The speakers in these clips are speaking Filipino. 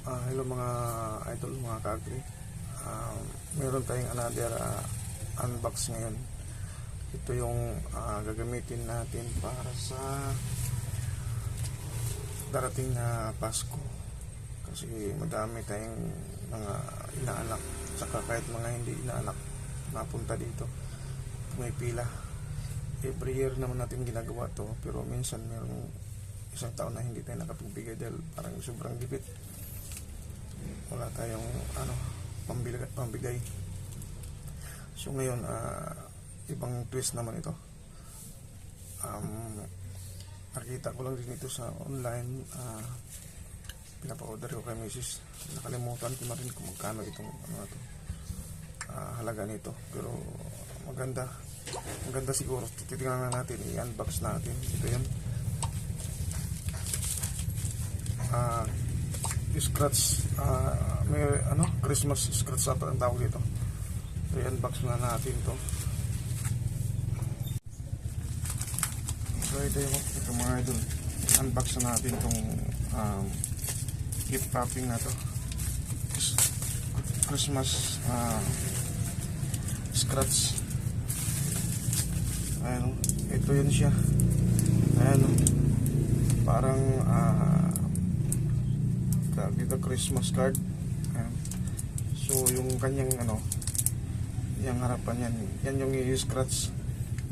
Hello mga idol, mga kagri. Meron tayong another unbox ngayon. Ito yung gagamitin natin para sa darating na Pasko. Kasi madami tayong mga inaanak, saka kahit mga hindi inaanak napunta dito, may pila. Every year naman natin ginagawa to, pero minsan merong isang taon na hindi tayo nakapagbigay dahil parang sobrang gipit, wala tayong pambigay. So ngayon ibang twist naman ito. Nakita ko lang din ito sa online. Pinapa-order ko kay Mrs. Nakalimutan ko na rin kung magkano itong halaga nito, pero maganda siguro. Titingnan na natin, i-unbox natin. Ito yun, scratch, may Christmas scratch up ang tawag dito. So i-unbox na natin to. So ito mga idol, unbox na natin itong gift wrapping na to, Christmas scratch. Ayan, ito yun siya. Ayan, parang dito Christmas card. Ayan. So yung kanyang yung harapan yan yung i-scratch.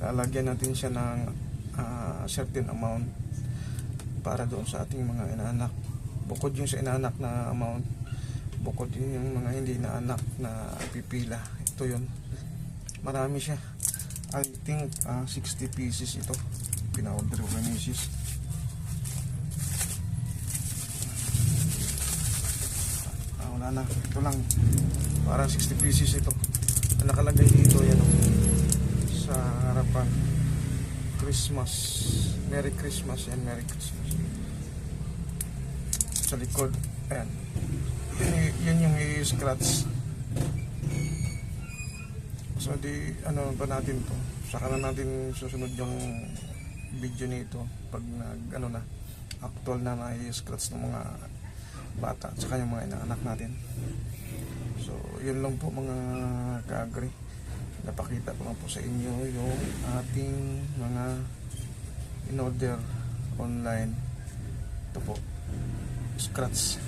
Lalagyan natin siya ng certain amount para doon sa ating mga inaanak. Bukod yung sa inaanak na amount, bukod yung mga hindi inaanak na pipila. Ito yun, marami siya. I think 60 pieces ito. Pina-order ko kay Mrs. Wala na, ito lang, parang 60 pieces ito. Ang nakalagay dito yan sa harapan, Christmas, Merry Christmas and Merry Christmas. Sa likod, ayan, yun yung i-scratch. So di pa natin to, saka na natin susunod yung video nito pag na actual na i-scratch ng mga bata at saka yung mga inaanak natin. So yun lang po mga ka-agri, napakita ko lang po sa inyo yung ating mga in-order online. Ito po, scratch.